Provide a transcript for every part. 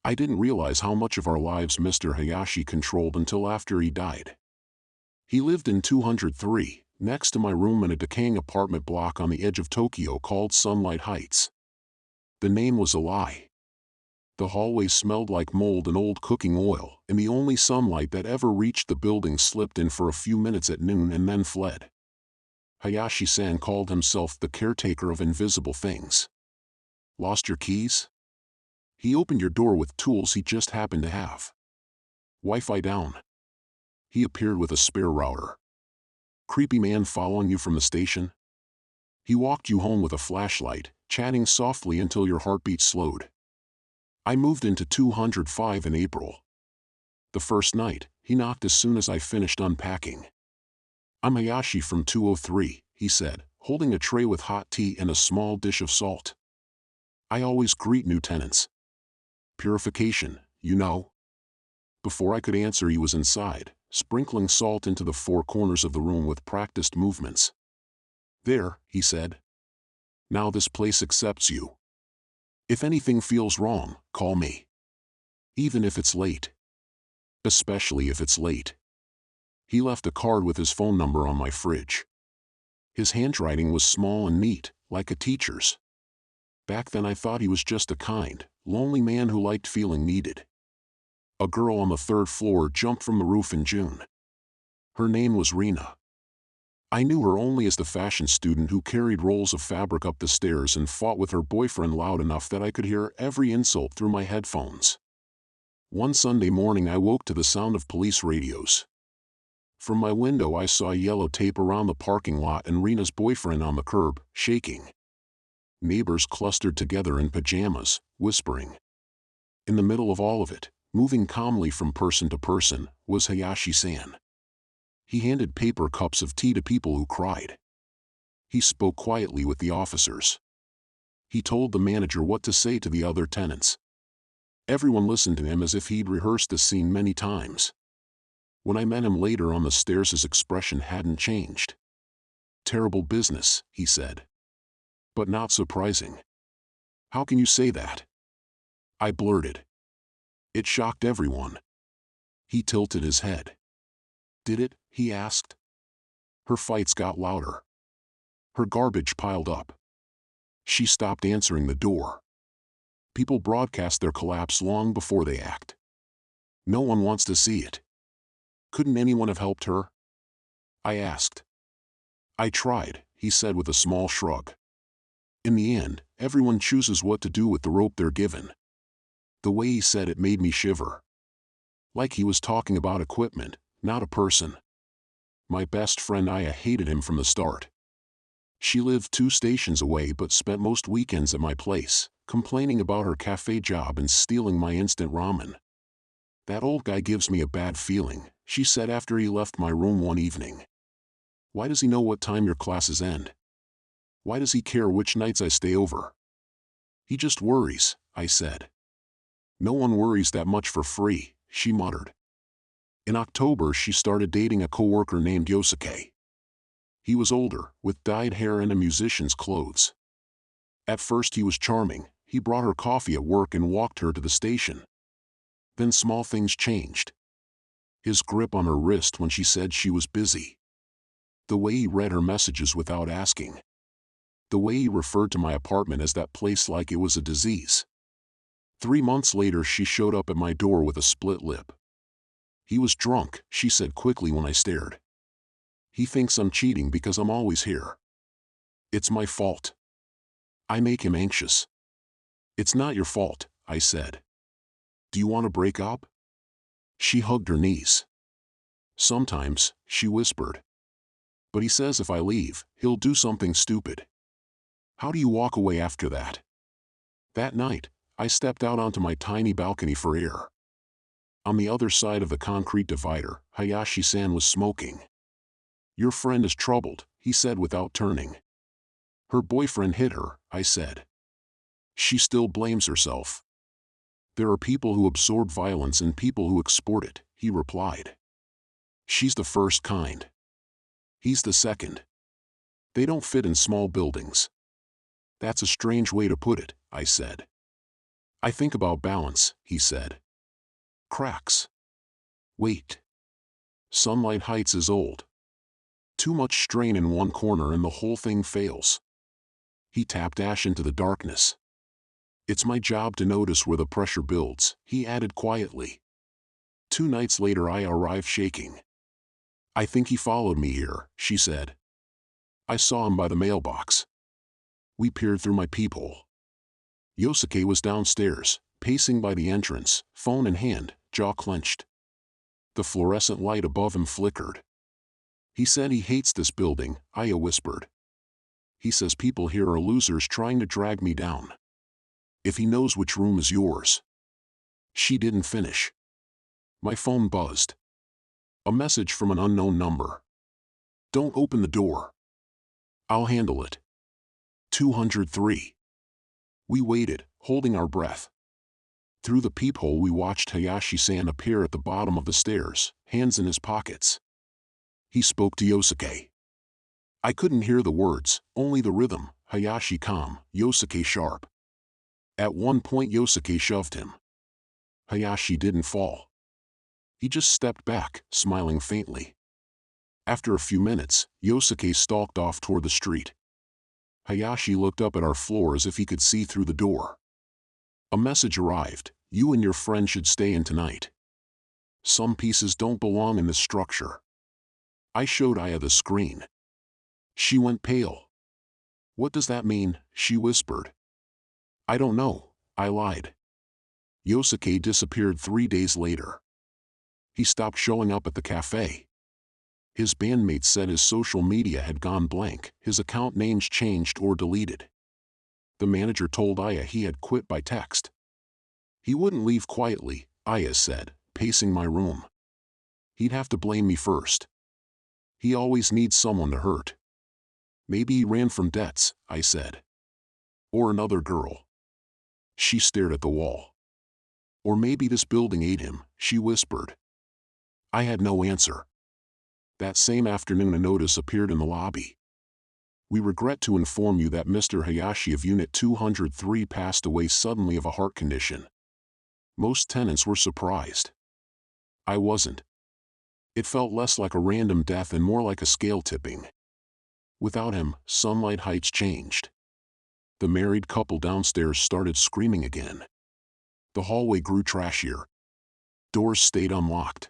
I didn't realize how much of our lives Mr. Hayashi controlled until after he died. He lived in 203, next to my room in a decaying apartment block on the edge of Tokyo called Sunlight Heights. The name was a lie. The hallways smelled like mold and old cooking oil, and the only sunlight that ever reached the building slipped in for a few minutes at noon and then fled. Hayashi-san called himself the Caretaker of Invisible Things. Lost your keys? He opened your door with tools he just happened to have. Wi-Fi down. He appeared with a spare router. Creepy man following you from the station? He walked you home with a flashlight, chatting softly until your heartbeat slowed. I moved into 205 in April. The first night, he knocked as soon as I finished unpacking. I'm Hayashi from 203, he said, holding a tray with hot tea and a small dish of salt. I always greet new tenants. Purification, you know. Before I could answer, he was inside, sprinkling salt into the four corners of the room with practiced movements. There, he said. Now this place accepts you. If anything feels wrong, call me. Even if it's late. Especially if it's late. He left a card with his phone number on my fridge. His handwriting was small and neat, like a teacher's. Back then I thought he was just a kind, lonely man who liked feeling needed. A girl on the third floor jumped from the roof in June. Her name was Rena. I knew her only as the fashion student who carried rolls of fabric up the stairs and fought with her boyfriend loud enough that I could hear every insult through my headphones. One Sunday morning I woke to the sound of police radios. From my window I saw yellow tape around the parking lot and Rena's boyfriend on the curb, shaking. Neighbors clustered together in pajamas, whispering. In the middle of all of it, moving calmly from person to person, was Hayashi-san. He handed paper cups of tea to people who cried. He spoke quietly with the officers. He told the manager what to say to the other tenants. Everyone listened to him as if he'd rehearsed the scene many times. When I met him later on the stairs, his expression hadn't changed. Terrible business, he said. But not surprising. How can you say that? I blurted. It shocked everyone. He tilted his head. Did it? He asked. Her fights got louder. Her garbage piled up. She stopped answering the door. People broadcast their collapse long before they act. No one wants to see it. Couldn't anyone have helped her? I asked. I tried, he said with a small shrug. In the end, everyone chooses what to do with the rope they're given. The way he said it made me shiver. Like he was talking about equipment, not a person. My best friend Aya hated him from the start. She lived 2 stations away but spent most weekends at my place, complaining about her cafe job and stealing my instant ramen. That old guy gives me a bad feeling, she said after he left my room one evening. Why does he know what time your classes end? Why does he care which nights I stay over? He just worries, I said. No one worries that much for free, she muttered. In October she started dating a coworker named Yosuke. He was older, with dyed hair and a musician's clothes. At first he was charming, he brought her coffee at work and walked her to the station. Then small things changed. His grip on her wrist when she said she was busy. The way he read her messages without asking. The way he referred to my apartment as that place like it was a disease. 3 months later she showed up at my door with a split lip. He was drunk, she said quickly when I stared. He thinks I'm cheating because I'm always here. It's my fault. I make him anxious. It's not your fault, I said. Do you want to break up? She hugged her knees. Sometimes, she whispered. But he says if I leave, he'll do something stupid. How do you walk away after that? That night, I stepped out onto my tiny balcony for air. On the other side of the concrete divider, Hayashi-san was smoking. Your friend is troubled, he said without turning. Her boyfriend hit her, I said. She still blames herself. There are people who absorb violence and people who export it, he replied. She's the first kind. He's the second. They don't fit in small buildings. That's a strange way to put it, I said. I think about balance, he said. Cracks. Wait. Sunlight Heights is old. Too much strain in one corner and the whole thing fails. He tapped Ash into the darkness. It's my job to notice where the pressure builds, he added quietly. 2 nights later I arrived shaking. I think he followed me here, she said. I saw him by the mailbox. We peered through my peephole. Yosuke was downstairs, pacing by the entrance, phone in hand, jaw clenched. The fluorescent light above him flickered. He said he hates this building, Aya whispered. He says people here are losers trying to drag me down. If he knows which room is yours. She didn't finish. My phone buzzed. A message from an unknown number. Don't open the door. I'll handle it. 203. We waited, holding our breath. Through the peephole we watched Hayashi-san appear at the bottom of the stairs, hands in his pockets. He spoke to Yosuke. I couldn't hear the words, only the rhythm, Hayashi calm, Yosuke sharp. At one point Yosuke shoved him. Hayashi didn't fall. He just stepped back, smiling faintly. After a few minutes, Yosuke stalked off toward the street. Hayashi looked up at our floor as if he could see through the door. A message arrived, you and your friend should stay in tonight. Some pieces don't belong in this structure. I showed Aya the screen. She went pale. What does that mean? She whispered. I don't know, I lied. Yosuke disappeared 3 days later. He stopped showing up at the cafe. His bandmates said his social media had gone blank, his account names changed or deleted. The manager told Aya he had quit by text. He wouldn't leave quietly, Aya said, pacing my room. He'd have to blame me first. He always needs someone to hurt. Maybe he ran from debts, I said. Or another girl. She stared at the wall. Or maybe this building ate him, she whispered. I had no answer. That same afternoon a notice appeared in the lobby. We regret to inform you that Mr. Hayashi of Unit 203 passed away suddenly of a heart condition. Most tenants were surprised. I wasn't. It felt less like a random death and more like a scale tipping. Without him, Sunlight Heights changed. The married couple downstairs started screaming again. The hallway grew trashier. Doors stayed unlocked.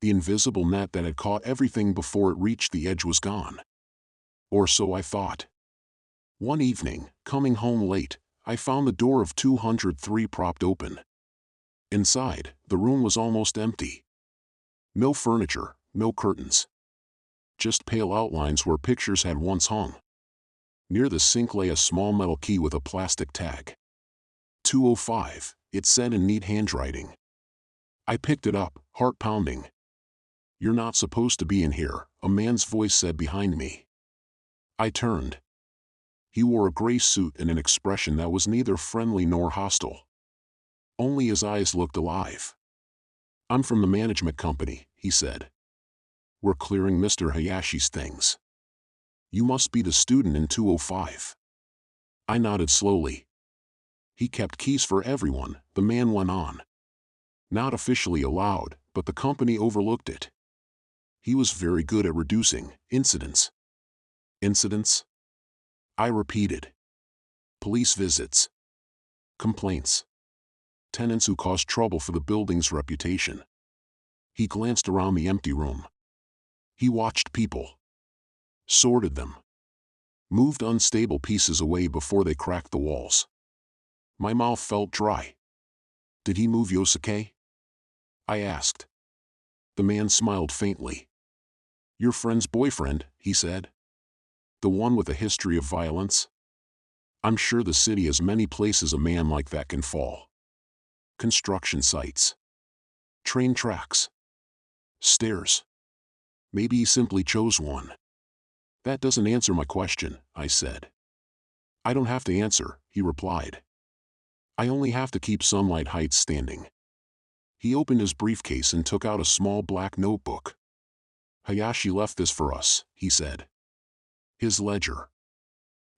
The invisible net that had caught everything before it reached the edge was gone. Or so I thought. One evening, coming home late, I found the door of 203 propped open. Inside, the room was almost empty. No furniture, no curtains. Just pale outlines where pictures had once hung. Near the sink lay a small metal key with a plastic tag. 205, it said in neat handwriting. I picked it up, heart pounding. You're not supposed to be in here, a man's voice said behind me. I turned. He wore a gray suit and an expression that was neither friendly nor hostile. Only his eyes looked alive. I'm from the management company, he said. We're clearing Mr. Hayashi's things. You must be the student in 205. I nodded slowly. He kept keys for everyone, the man went on. Not officially allowed, but the company overlooked it. He was very good at reducing incidents. Incidents? I repeated. Police visits. Complaints. Tenants who caused trouble for the building's reputation. He glanced around the empty room. He watched people. Sorted them. Moved unstable pieces away before they cracked the walls. My mouth felt dry. Did he move Yosuke? I asked. The man smiled faintly. Your friend's boyfriend, he said. The one with a history of violence? I'm sure the city has many places a man like that can fall. Construction sites. Train tracks. Stairs. Maybe he simply chose one. That doesn't answer my question, I said. I don't have to answer, he replied. I only have to keep Sunlight Heights standing. He opened his briefcase and took out a small black notebook. Hayashi left this for us, he said. His ledger.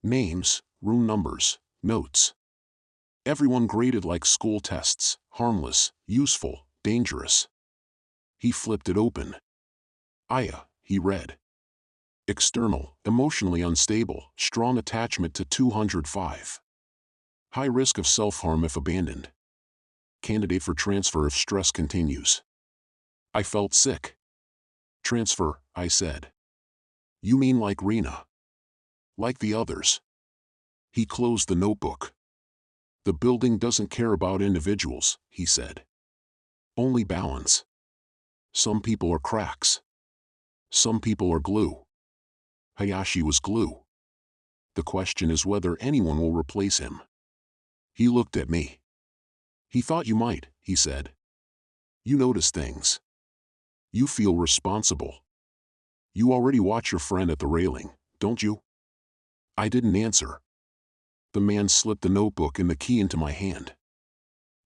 Names, room numbers, notes. Everyone graded like school tests: harmless, useful, dangerous. He flipped it open. Aya, he read. External, emotionally unstable, strong attachment to 205. High risk of self-harm if abandoned. Candidate for transfer if stress continues. I felt sick. Transfer, I said. You mean like Rena? Like the others? He closed the notebook. The building doesn't care about individuals, he said. Only balance. Some people are cracks. Some people are glue. Hayashi was glue. The question is whether anyone will replace him. He looked at me. He thought you might, he said. You notice things. You feel responsible. You already watch your friend at the railing, don't you? I didn't answer. The man slipped the notebook and the key into my hand.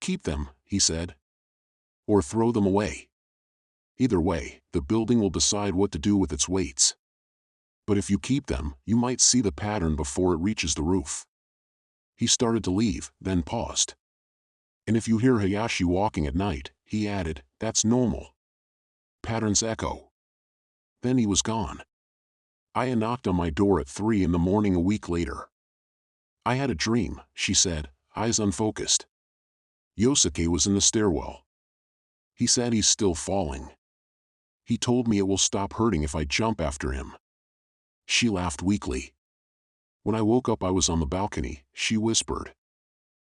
Keep them, he said. Or throw them away. Either way, the building will decide what to do with its weights. But if you keep them, you might see the pattern before it reaches the roof. He started to leave, then paused. And if you hear Hayashi walking at night, he added, that's normal. Patterns echo. Then he was gone. Aya knocked on my door at 3 in the morning a week later. I had a dream, she said, eyes unfocused. Yosuke was in the stairwell. He said he's still falling. He told me it will stop hurting if I jump after him. She laughed weakly. When I woke up I was on the balcony, she whispered.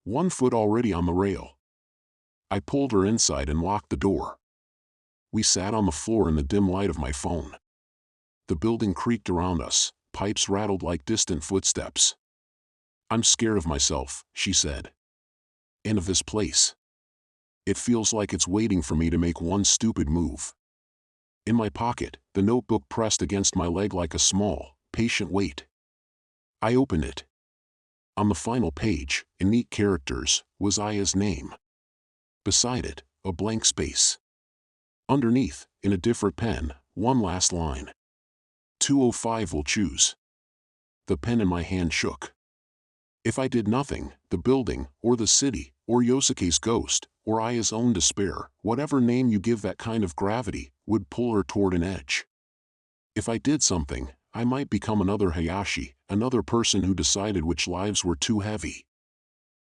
1 foot already on the rail. I pulled her inside and locked the door. We sat on the floor in the dim light of my phone. The building creaked around us, pipes rattled like distant footsteps. I'm scared of myself, she said. And of this place. It feels like it's waiting for me to make one stupid move. In my pocket, the notebook pressed against my leg like a small, patient weight. I opened it. On the final page, in neat characters, was Aya's name. Beside it, a blank space. Underneath, in a different pen, one last line. 205 will choose. The pen in my hand shook. If I did nothing, the building, or the city, or Yosuke's ghost, or Aya's own despair, whatever name you give that kind of gravity, would pull her toward an edge. If I did something, I might become another Hayashi, another person who decided which lives were too heavy.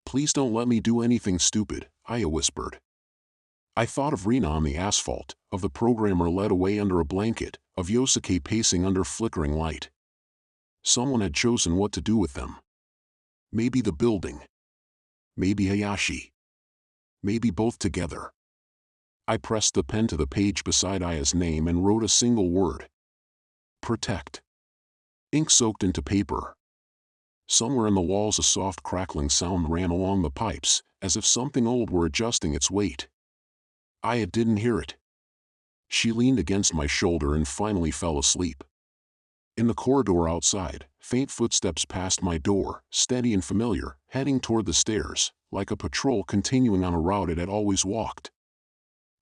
Please don't let me do anything stupid, Aya whispered. I thought of Rena on the asphalt, of the programmer led away under a blanket, of Yosuke pacing under flickering light. Someone had chosen what to do with them. Maybe the building. Maybe Hayashi. Maybe both together. I pressed the pen to the page beside Aya's name and wrote a single word. Protect. Ink soaked into paper. Somewhere in the walls a soft crackling sound ran along the pipes, as if something old were adjusting its weight. Aya didn't hear it. She leaned against my shoulder and finally fell asleep. In the corridor outside, faint footsteps passed my door, steady and familiar, heading toward the stairs, like a patrol continuing on a route it had always walked.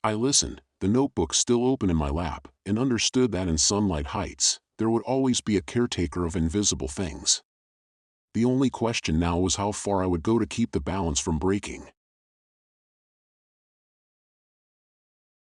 I listened, the notebook still open in my lap, and understood that in Sunlight Heights, there would always be a caretaker of invisible things. The only question now was how far I would go to keep the balance from breaking.